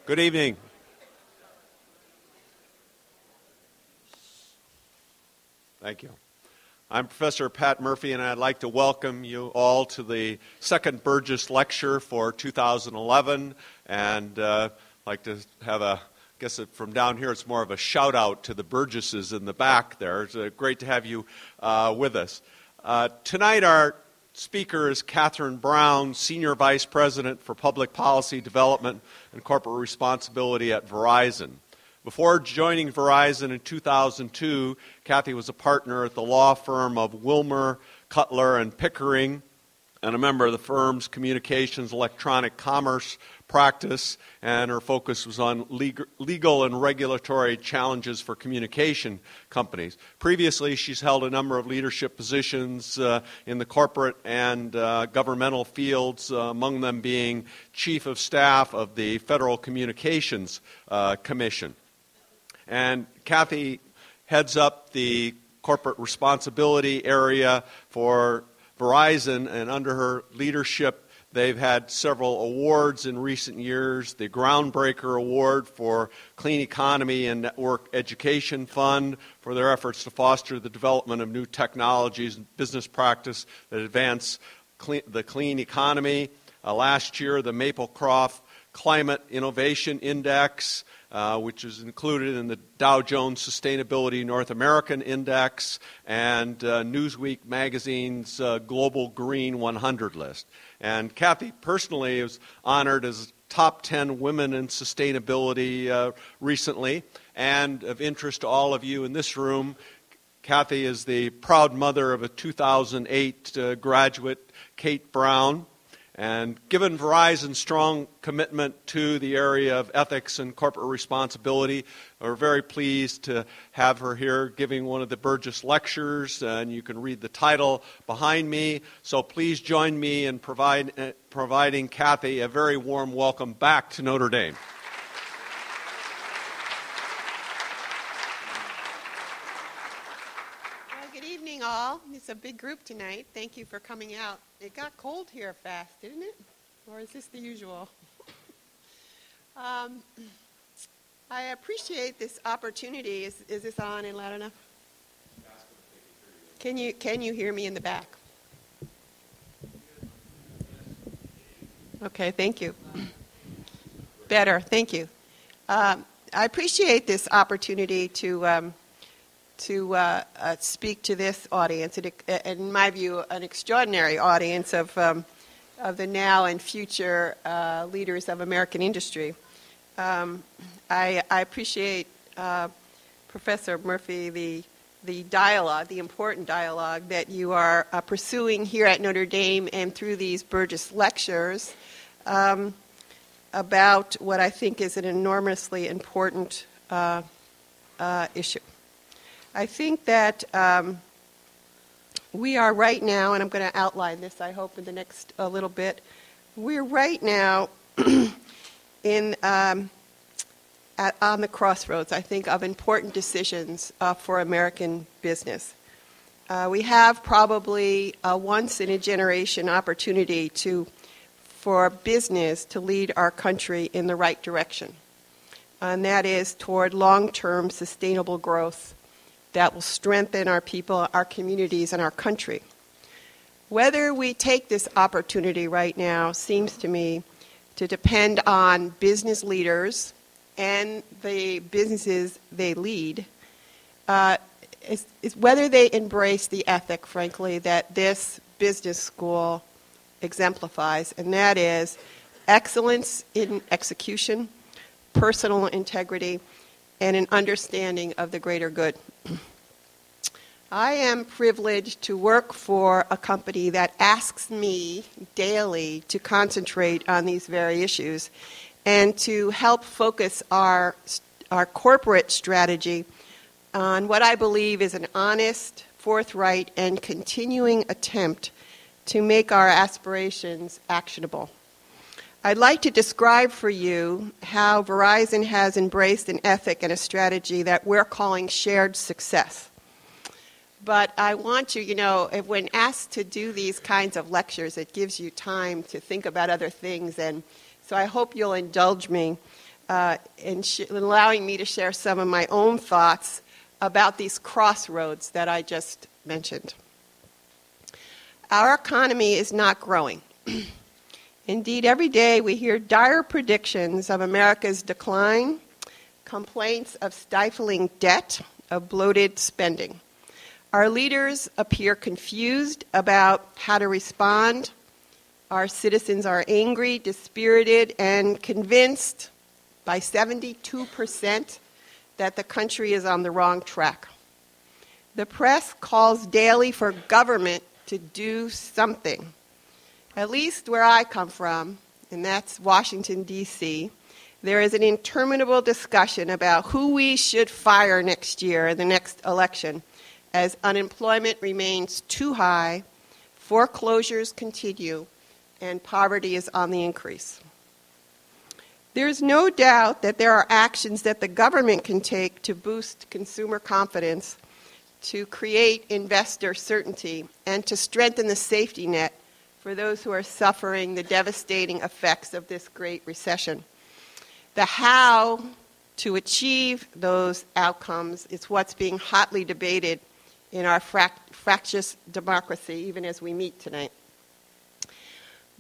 Good evening. Thank you. I'm Professor Pat Murphy, and I'd like to welcome you all to the second Burgess Lecture for 2011. And I'd like to have I guess from down here it's more of a shout out to the Burgesses in the back there. It's great to have you with us. Tonight our speaker is Catherine Brown, Senior Vice President for Public Policy Development and Corporate Responsibility at Verizon. Before joining Verizon in 2002, Kathy was a partner at the law firm of Wilmer, Cutler, and Pickering, and a member of the firm's communications electronic commerce practice, and her focus was on legal and regulatory challenges for communication companies. Previously, she's held a number of leadership positions in the corporate and governmental fields, among them being Chief of Staff of the Federal Communications Commission. And Kathy heads up the corporate responsibility area for Verizon, and under her leadership, they've had several awards in recent years. The Groundbreaker Award for Clean Economy and Network Education Fund for their efforts to foster the development of new technologies and business practice that advance the clean economy. Last year, the Maplecroft Climate Innovation Index, which is included in the Dow Jones Sustainability North American Index and Newsweek magazine's Global Green 100 list. And Kathy personally was honored as top 10 women in sustainability recently. And of interest to all of you in this room, Kathy is the proud mother of a 2008 graduate, Kate Brown. And given Verizon's strong commitment to the area of ethics and corporate responsibility, we're very pleased to have her here giving one of the Burgess Lectures, and you can read the title behind me. So please join me in providing Kathy a very warm welcome back to Notre Dame. All. It's a big group tonight. Thank you for coming out. It got cold here fast, didn't it? Or is this the usual? I appreciate this opportunity. Is this on and loud enough? Can you hear me in the back? Okay, thank you. Better, thank you. I appreciate this opportunity to speak to this audience, and in my view, an extraordinary audience of the now and future leaders of American industry. I appreciate, Professor Murphy, the dialogue, the important dialogue that you are pursuing here at Notre Dame and through these Burgess Lectures about what I think is an enormously important issue. I think that we are right now, and I'm going to outline this, I hope, in the next little bit. We're right now on the crossroads, I think, of important decisions for American business. We have probably a once-in-a-generation opportunity for business to lead our country in the right direction, and that is toward long-term sustainable growth that will strengthen our people, our communities, and our country. Whether we take this opportunity right now seems to me to depend on business leaders and the businesses they lead, is whether they embrace the ethic, frankly, that this business school exemplifies, and that is excellence in execution, personal integrity, and an understanding of the greater good. I am privileged to work for a company that asks me daily to concentrate on these very issues and to help focus our corporate strategy on what I believe is an honest, forthright, and continuing attempt to make our aspirations actionable. I'd like to describe for you how Verizon has embraced an ethic and a strategy that we're calling shared success. But I want you, when asked to do these kinds of lectures, it gives you time to think about other things. And so I hope you'll indulge me allowing me to share some of my own thoughts about these crossroads that I just mentioned. Our economy is not growing. Indeed, every day we hear dire predictions of America's decline, complaints of stifling debt, of bloated spending. Our leaders appear confused about how to respond. Our citizens are angry, dispirited, and convinced by 72% that the country is on the wrong track. The press calls daily for government to do something. At least where I come from, and that's Washington, D.C., there is an interminable discussion about who we should fire next year in the next election, as unemployment remains too high, foreclosures continue, and poverty is on the increase. There's no doubt that there are actions that the government can take to boost consumer confidence, to create investor certainty, and to strengthen the safety net for those who are suffering the devastating effects of this great recession. The how to achieve those outcomes is what's being hotly debated in our fractious democracy, even as we meet tonight.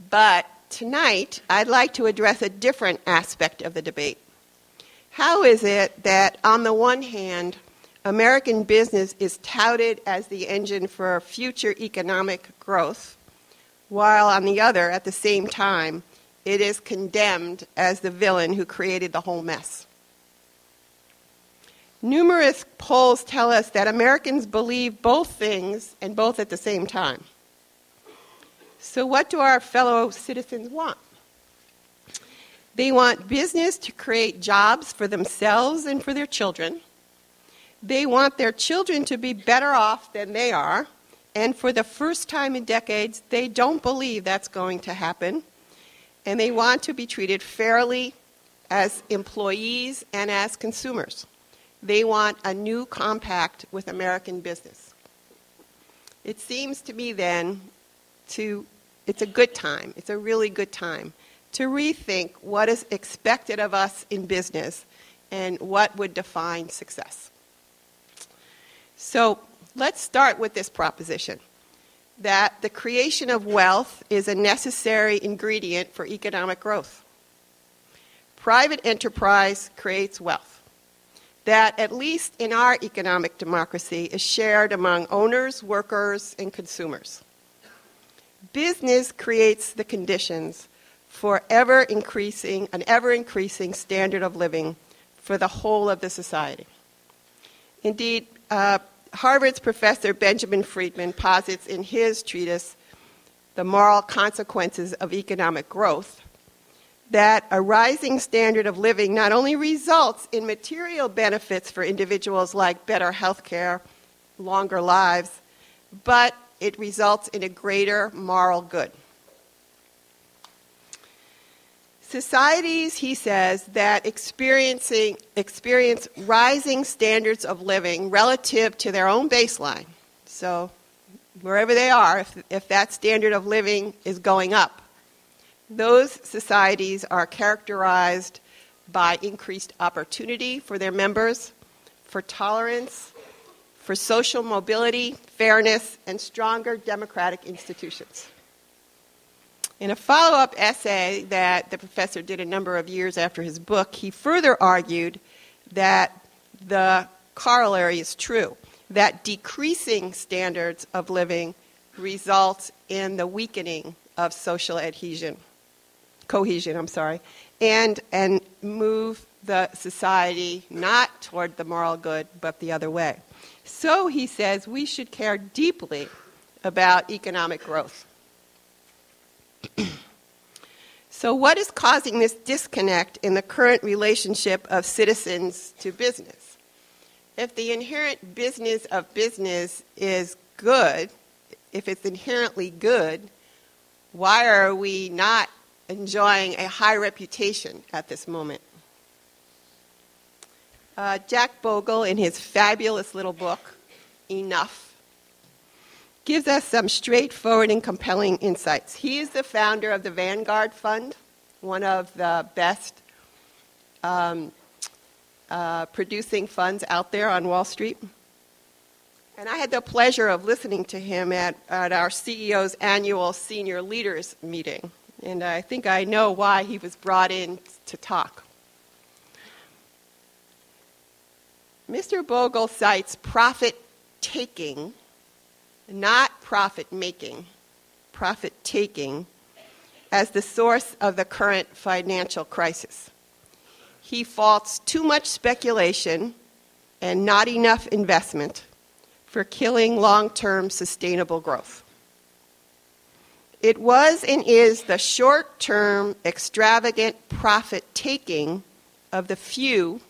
But tonight, I'd like to address a different aspect of the debate. How is it that, on the one hand, American business is touted as the engine for future economic growth, while on the other, at the same time, it is condemned as the villain who created the whole mess? Numerous polls tell us that Americans believe both things and both at the same time. So what do our fellow citizens want? They want business to create jobs for themselves and for their children. They want their children to be better off than they are. And for the first time in decades, they don't believe that's going to happen. And they want to be treated fairly as employees and as consumers. They want a new compact with American business. It seems to me then it's a good time, it's a really good time to rethink what is expected of us in business and what would define success. So let's start with this proposition, that the creation of wealth is a necessary ingredient for economic growth. Private enterprise creates wealth that, at least in our economic democracy, is shared among owners, workers, and consumers. Business creates the conditions for an ever-increasing standard of living for the whole of the society. Indeed, Harvard's Professor Benjamin Friedman posits in his treatise, The Moral Consequences of Economic Growth, that a rising standard of living not only results in material benefits for individuals like better health care, longer lives, but it results in a greater moral good. Societies, he says, that experience rising standards of living relative to their own baseline, so wherever they are, if that standard of living is going up, those societies are characterized by increased opportunity for their members, for tolerance, for social mobility, fairness, and stronger democratic institutions. In a follow-up essay that the professor did a number of years after his book, he further argued that the corollary is true, that decreasing standards of living results in the weakening of social cohesion, and move the society not toward the moral good, but the other way. So, he says, we should care deeply about economic growth. So what is causing this disconnect in the current relationship of citizens to business? If the inherent business of business is good, if it's inherently good, why are we not enjoying a high reputation at this moment? Jack Bogle, in his fabulous little book, Enough, gives us some straightforward and compelling insights. He is the founder of the Vanguard Fund, one of the best producing funds out there on Wall Street. And I had the pleasure of listening to him at our CEO's annual senior leaders meeting. And I think I know why he was brought in to talk. Mr. Bogle cites profit-taking, not profit-making, profit-taking, as the source of the current financial crisis. He faults too much speculation and not enough investment for killing long-term sustainable growth. It was and is the short-term extravagant profit-taking of the few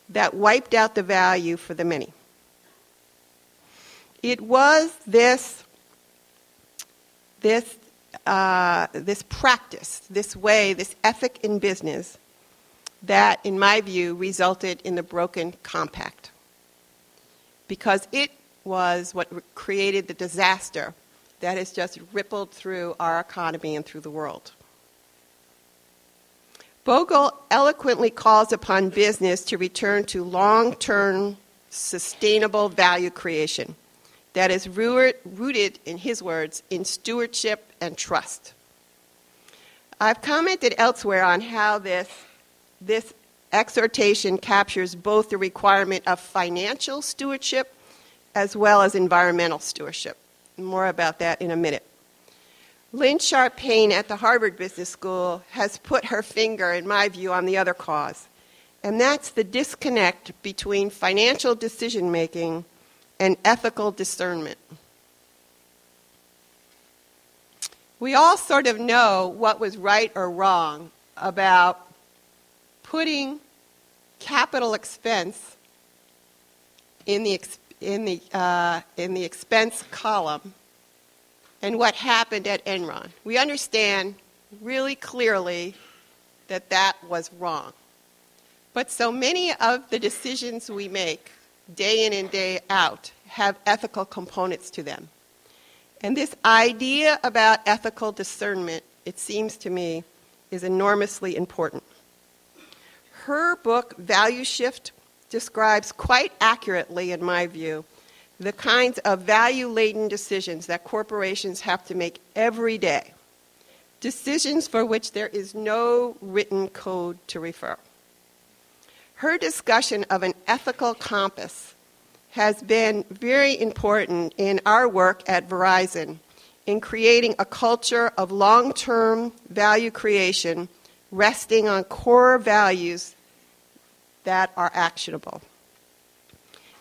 that wiped out the value for the many. It was this practice, this way, this ethic in business that, in my view, resulted in the broken compact. Because it was what created the disaster that has just rippled through our economy and through the world. Bogle eloquently calls upon business to return to long-term, sustainable value creation that is rooted, in his words, in stewardship and trust. I've commented elsewhere on how this exhortation captures both the requirement of financial stewardship as well as environmental stewardship. More about that in a minute. Lynn Sharp-Payne at the Harvard Business School has put her finger, in my view, on the other cause, and that's the disconnect between financial decision-making and ethical discernment. We all sort of know what was right or wrong about putting capital expense in the expense column and what happened at Enron. We understand really clearly that that was wrong. But so many of the decisions we make day in and day out have ethical components to them. And this idea about ethical discernment, it seems to me, is enormously important. Her book, Value Shift, describes quite accurately, in my view, the kinds of value-laden decisions that corporations have to make every day, decisions for which there is no written code to refer. Her discussion of an ethical compass has been very important in our work at Verizon in creating a culture of long-term value creation resting on core values that are actionable.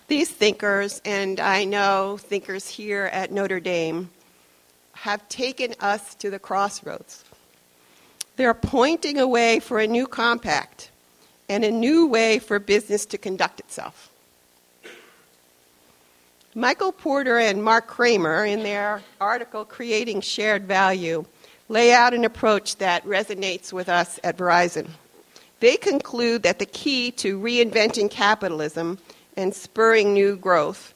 These thinkers, and I know thinkers here at Notre Dame, have taken us to the crossroads. They're pointing a way for a new compact and a new way for business to conduct itself. Michael Porter and Mark Kramer, in their article, Creating Shared Value, lay out an approach that resonates with us at Verizon. They conclude that the key to reinventing capitalism and spurring new growth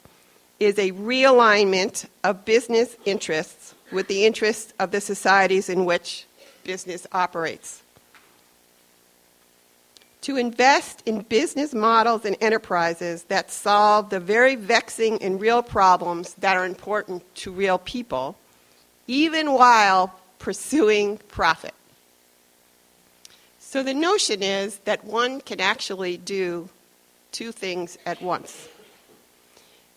is a realignment of business interests with the interests of the societies in which business operates. To invest in business models and enterprises that solve the very vexing and real problems that are important to real people, even while pursuing profit. So the notion is that one can actually do two things at once.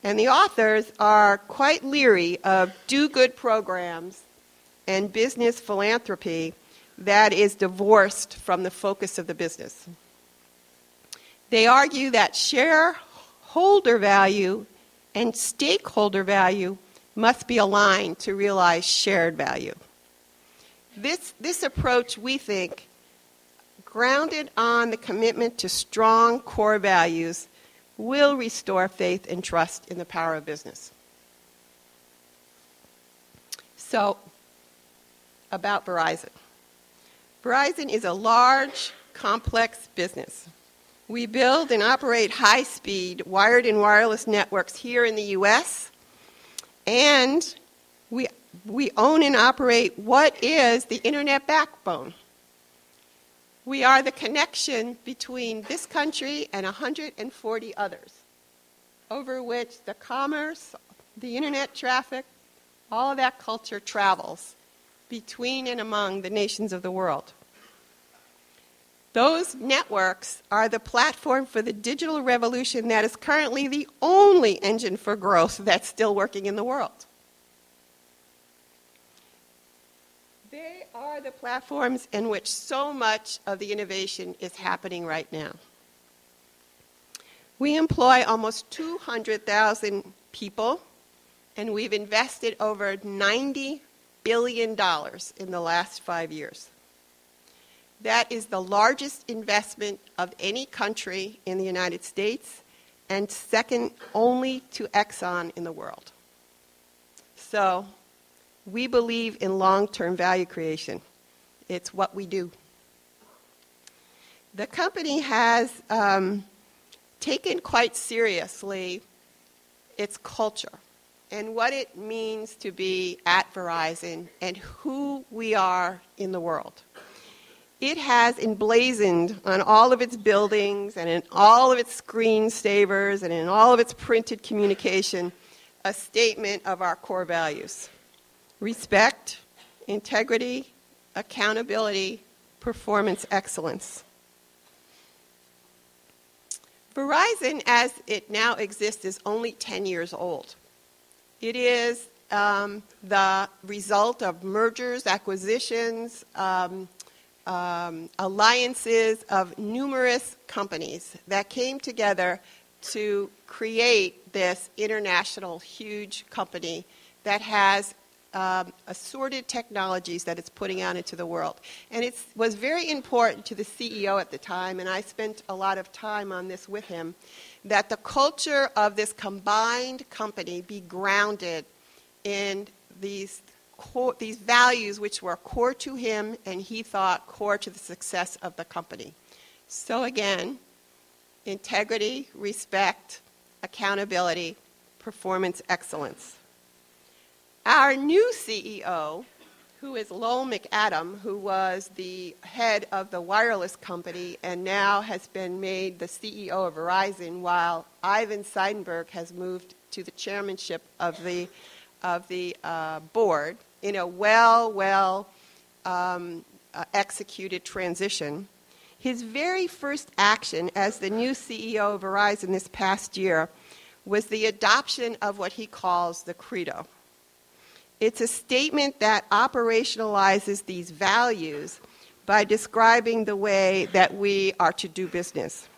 And the authors are quite leery of do-good programs and business philanthropy that is divorced from the focus of the business. They argue that shareholder value and stakeholder value must be aligned to realize shared value. This approach, we think, grounded on the commitment to strong core values, will restore faith and trust in the power of business. So, about Verizon. Verizon is a large, complex business. We build and operate high-speed wired and wireless networks here in the U.S., and we own and operate what is the internet backbone. We are the connection between this country and 140 others, over which the commerce, the internet traffic, all of that culture travels between and among the nations of the world. Those networks are the platform for the digital revolution that is currently the only engine for growth that's still working in the world. They are the platforms in which so much of the innovation is happening right now. We employ almost 200,000 people, and we've invested over $90 billion in the last 5 years. That is the largest investment of any country in the United States and second only to Exxon in the world. So we believe in long-term value creation. It's what we do. The company has taken quite seriously its culture and what it means to be at Verizon and who we are in the world. It has emblazoned on all of its buildings and in all of its screensavers and in all of its printed communication a statement of our core values: respect, integrity, accountability, performance excellence. Verizon, as it now exists, is only 10 years old. It is the result of mergers, acquisitions, alliances of numerous companies that came together to create this international huge company that has assorted technologies that it's putting out into the world. And it was very important to the CEO at the time, and I spent a lot of time on this with him, that the culture of this combined company be grounded in these values which were core to him and he thought core to the success of the company. So again, integrity, respect, accountability, performance excellence. Our new CEO, who is Lowell McAdam, who was the head of the wireless company and now has been made the CEO of Verizon, while Ivan Seidenberg has moved to the chairmanship of the board in a executed transition. His very first action as the new CEO of Verizon this past year was the adoption of what he calls the Credo. It's a statement that operationalizes these values by describing the way that we are to do business.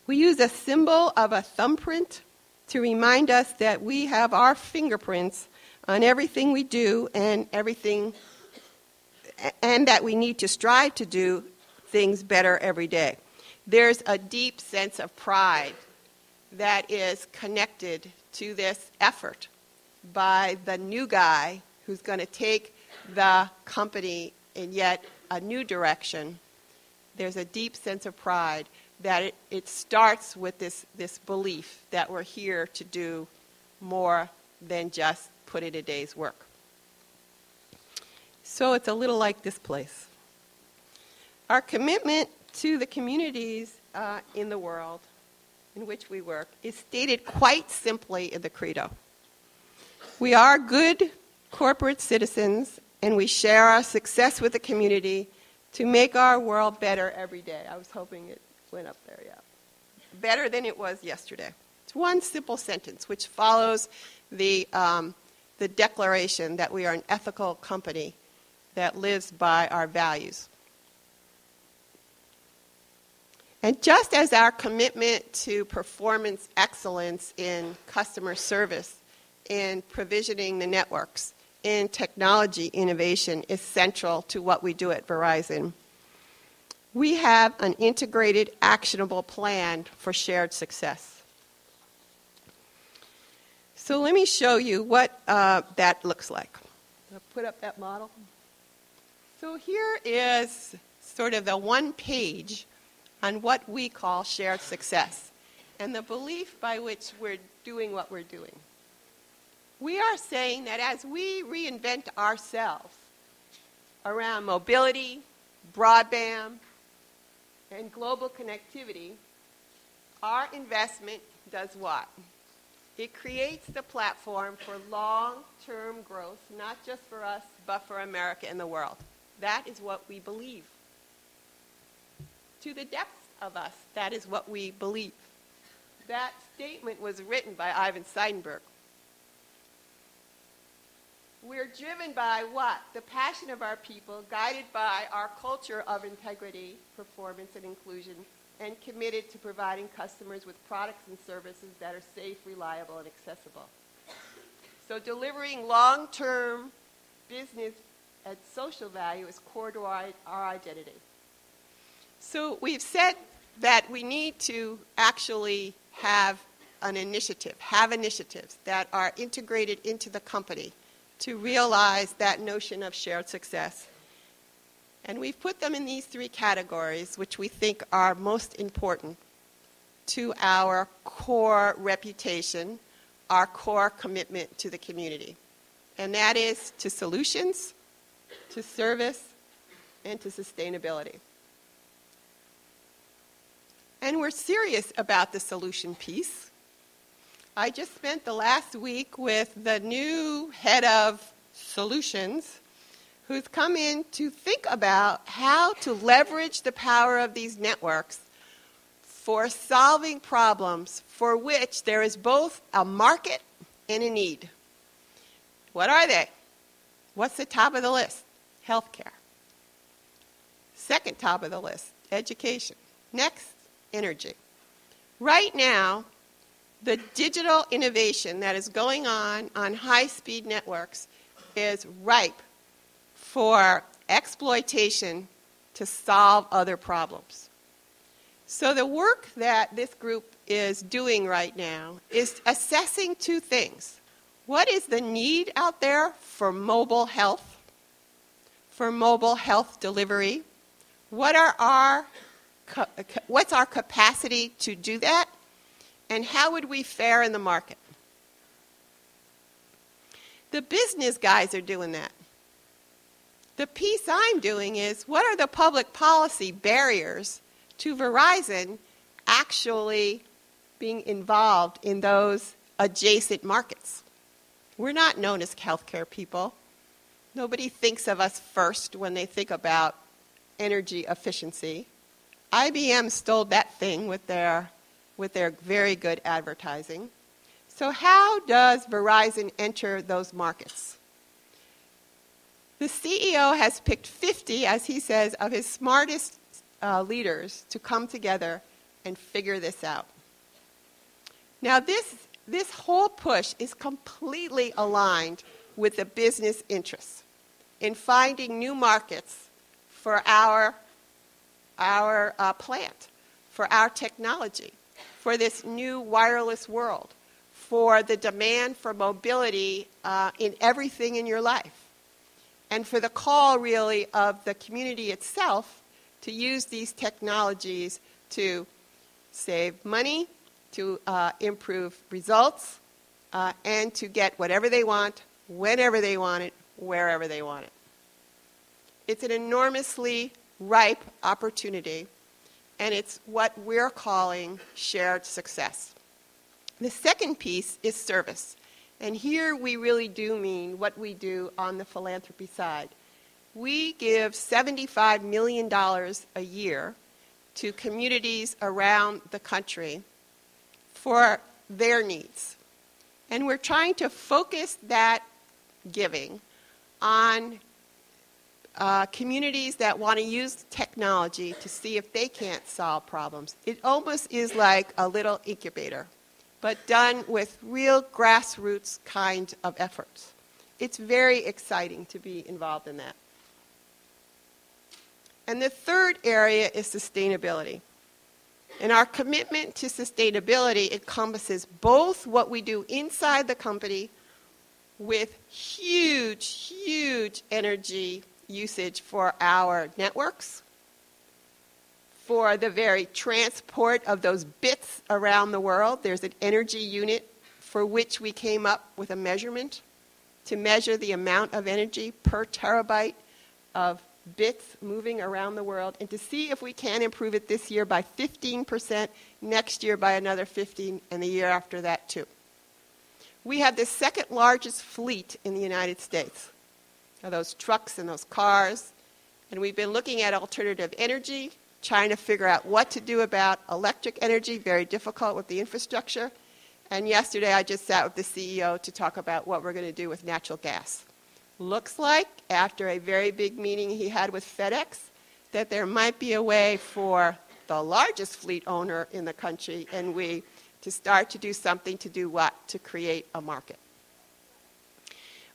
We use a symbol of a thumbprint to remind us that we have our fingerprints on everything we do and that we need to strive to do things better every day. There's a deep sense of pride that is connected to this effort by the new guy who's going to take the company in yet a new direction. There's a deep sense of pride that it starts with this belief that we're here to do more than just put in a day's work. So it's a little like this place. Our commitment to the communities in the world in which we work is stated quite simply in the Credo. We are good corporate citizens, and we share our success with the community to make our world better every day. I was hoping it went up there, yeah. Better than it was yesterday. It's one simple sentence which follows the declaration that we are an ethical company that lives by our values. And just as our commitment to performance excellence in customer service, in provisioning the networks, in technology innovation is central to what we do at Verizon, we have an integrated, actionable plan for shared success. So let me show you what that looks like. I'll put up that model. So here is sort of the one page on what we call shared success and the belief by which we're doing what we're doing. We are saying that as we reinvent ourselves around mobility, broadband, and global connectivity, our investment does what? It creates the platform for long-term growth, not just for us, but for America and the world. That is what we believe. To the depths of us, that is what we believe. That statement was written by Ivan Seidenberg. We're driven by what? The passion of our people, guided by our culture of integrity, performance, and inclusion, and committed to providing customers with products and services that are safe, reliable, and accessible. So delivering long-term business and social value is core to our identity. So we've said that we need to actually have initiatives that are integrated into the company to realize that notion of shared success. And we've put them in these three categories, which we think are most important to our core reputation, our core commitment to the community. And that is to solutions, to service, and to sustainability. And we're serious about the solution piece. I just spent the last week with the new head of solutions, who's come in to think about how to leverage the power of these networks for solving problems for which there is both a market and a need. What are they? What's the top of the list? Healthcare. Second top of the list, education. Next, energy. Right now, the digital innovation that is going on high-speed networks is ripe for exploitation to solve other problems. So the work that this group is doing right now is assessing two things. What is the need out there for mobile health delivery? What's our capacity to do that? And how would we fare in the market? The business guys are doing that. The piece I'm doing is, what are the public policy barriers to Verizon actually being involved in those adjacent markets? We're not known as healthcare people. Nobody thinks of us first when they think about energy efficiency. IBM stole that thing with their very good advertising. So how does Verizon enter those markets? The CEO has picked 50, as he says, of his smartest leaders to come together and figure this out. Now, this whole push is completely aligned with the business interests in finding new markets for our plant, for our technology, for this new wireless world, for the demand for mobility in everything in your life, and for the call, really, of the community itself to use these technologies to save money, to improve results, and to get whatever they want, whenever they want it, wherever they want it. It's an enormously ripe opportunity, and it's what we're calling shared success. The second piece is service. And here we really do mean what we do on the philanthropy side. We give $75 million a year to communities around the country for their needs. And we're trying to focus that giving on communities that want to use technology to see if they can't solve problems. It almost is like a little incubator, but done with real grassroots kind of efforts. It's very exciting to be involved in that. And the third area is sustainability. And our commitment to sustainability encompasses both what we do inside the company with huge, huge energy usage for our networks, for the very transport of those bits around the world. There's an energy unit for which we came up with a measurement to measure the amount of energy per terabyte of bits moving around the world, and to see if we can improve it this year by 15%, next year by another 15%, and the year after that too. We have the second largest fleet in the United States of those trucks and those cars, and we've been looking at alternative energy, trying to figure out what to do about electric energy, very difficult with the infrastructure. And yesterday I just sat with the CEO to talk about what we're going to do with natural gas. Looks like, after a very big meeting he had with FedEx, that there might be a way for the largest fleet owner in the country and we to start to do something to do what? To create a market.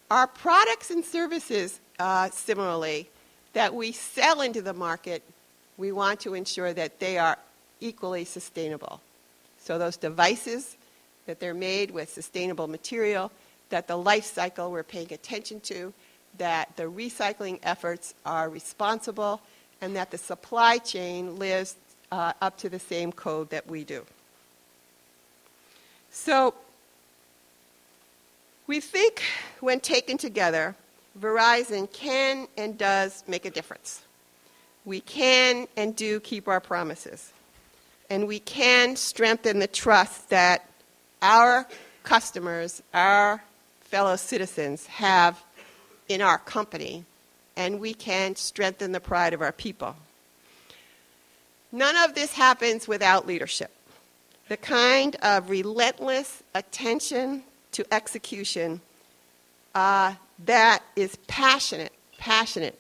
Our products and services, similarly, that we sell into the market, we want to ensure that they are equally sustainable. So those devices, that they're made with sustainable material, that the life cycle we're paying attention to, that the recycling efforts are responsible, and that the supply chain lives up to the same code that we do. So we think when taken together, Verizon can and does make a difference. We can and do keep our promises. And we can strengthen the trust that our customers, our fellow citizens have in our company, and we can strengthen the pride of our people. None of this happens without leadership. The kind of relentless attention to execution that is passionate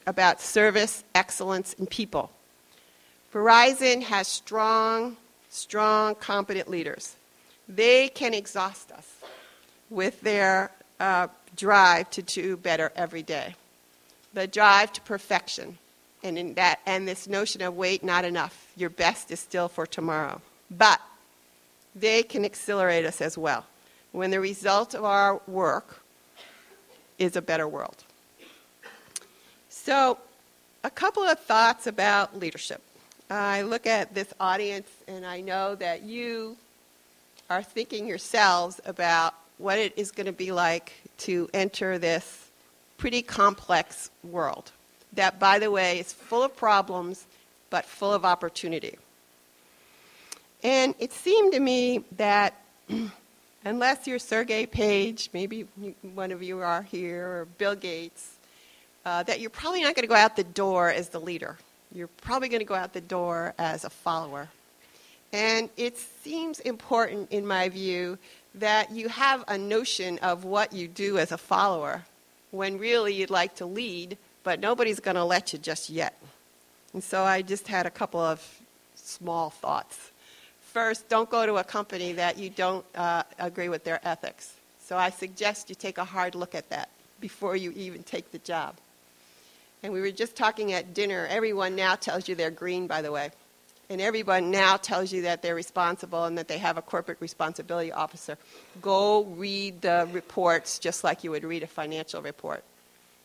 about service, excellence, and people. Verizon has strong, competent leaders. They can exhaust us with their drive to do better every day, the drive to perfection, and this notion of wait, not enough. Your best is still for tomorrow. But they can accelerate us as well when the result of our work is a better world. So, a couple of thoughts about leadership. I look at this audience and I know that you are thinking yourselves about what it is going to be like to enter this pretty complex world that, by the way, is full of problems but full of opportunity. And it seemed to me that unless you're Sergey Page, maybe one of you are here, or Bill Gates, that you're probably not going to go out the door as the leader. You're probably going to go out the door as a follower. And it seems important, in my view, that you have a notion of what you do as a follower when really you'd like to lead, but nobody's going to let you just yet. And so I just had a couple of small thoughts. First, don't go to a company that you don't agree with their ethics. So I suggest you take a hard look at that before you even take the job. And we were just talking at dinner. Everyone now tells you they're green, by the way. And everyone now tells you that they're responsible and that they have a corporate responsibility officer. Go read the reports just like you would read a financial report.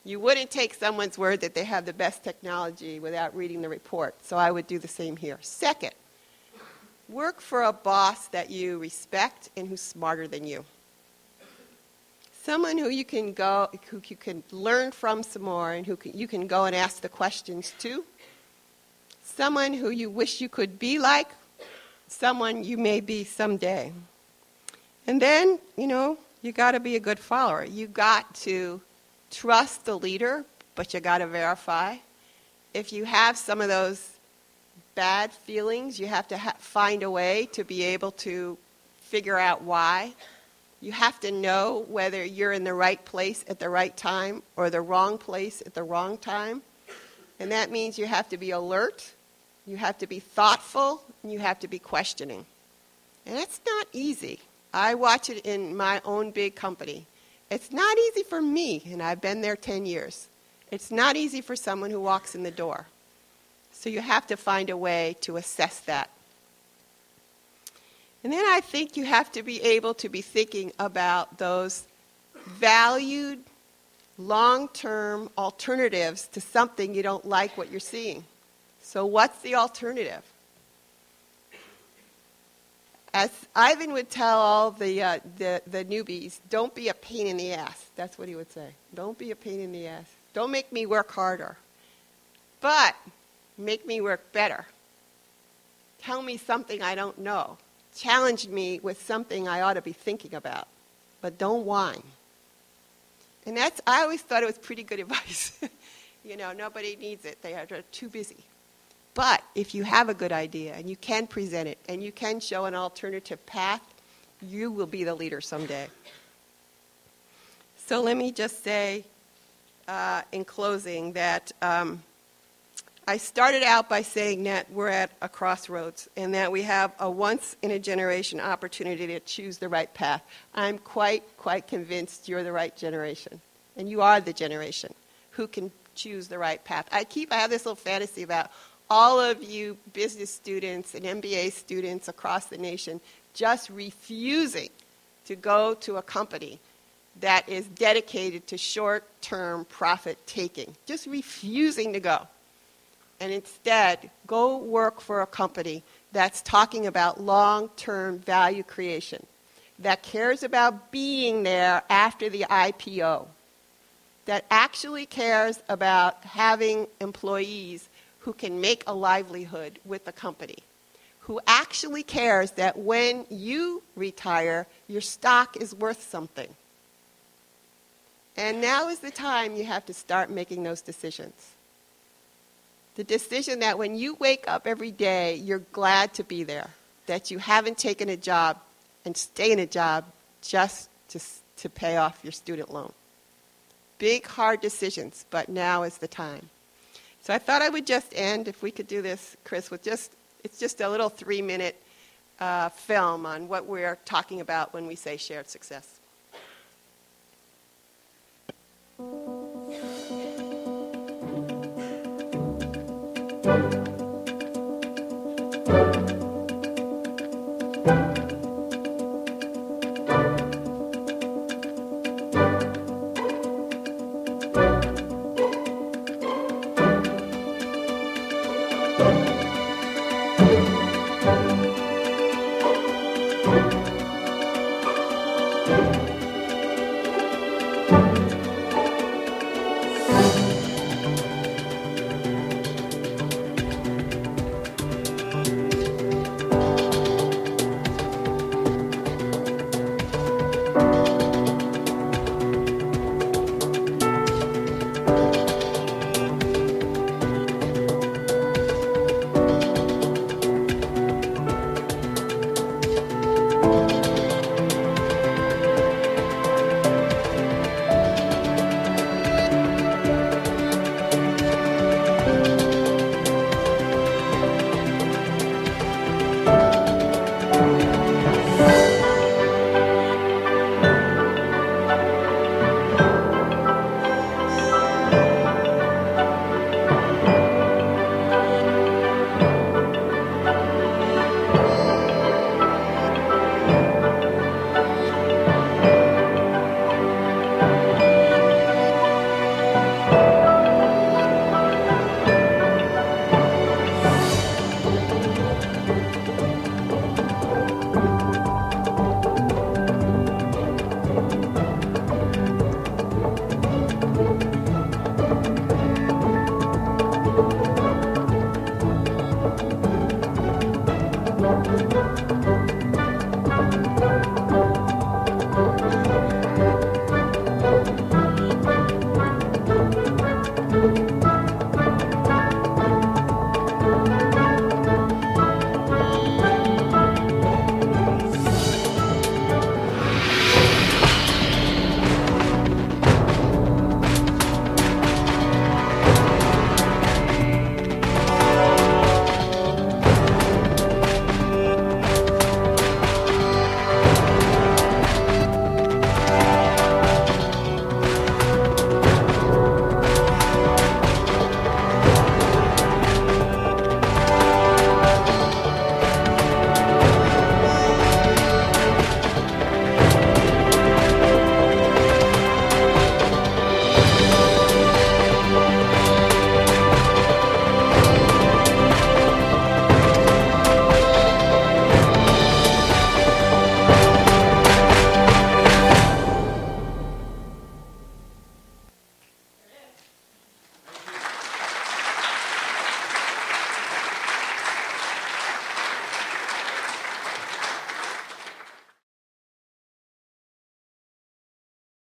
You wouldn't take someone's word that they have the best technology without reading the report. So I would do the same here. Second, work for a boss that you respect and who's smarter than you. Someone who you can learn from some more and you can go and ask the questions to. Someone who you wish you could be like, someone you may be someday. And then, you got to be a good follower. You got to trust the leader, but you got to verify. If you have some of those bad feelings, you have to find a way to be able to figure out why. You have to know whether you're in the right place at the right time or the wrong place at the wrong time. And that means you have to be alert, you have to be thoughtful, and you have to be questioning. And it's not easy. I watch it in my own big company. It's not easy for me, and I've been there 10 years. It's not easy for someone who walks in the door. So you have to find a way to assess that. And then I think you have to be able to be thinking about those valued, long-term alternatives to something you don't like what you're seeing. So what's the alternative? As Ivan would tell all the newbies, don't be a pain in the ass. That's what he would say. Don't be a pain in the ass. Don't make me work harder. but make me work better. Tell me something I don't know. Challenge me with something I ought to be thinking about, but don't whine. And I always thought it was pretty good advice. Nobody needs it. They're too busy. But if you have a good idea and you can present it and you can show an alternative path, you will be the leader someday. So let me just say in closing that I started out by saying that we're at a crossroads and that we have a once-in-a-generation opportunity to choose the right path. I'm quite convinced you're the right generation, and you are the generation who can choose the right path. I have this little fantasy about all of you business students and MBA students across the nation just refusing to go to a company that is dedicated to short-term profit-taking, just refusing to go. And instead, go work for a company that's talking about long-term value creation, that cares about being there after the IPO, that actually cares about having employees who can make a livelihood with the company, who actually cares that when you retire, your stock is worth something. And now is the time you have to start making those decisions. The decision that when you wake up every day, you're glad to be there, that you haven't taken a job and stay in a job just to pay off your student loan. Big, hard decisions, but now is the time. So I thought I would just end, if we could do this, Chris, with it's just a little 3-minute film on what we're talking about when we say shared success.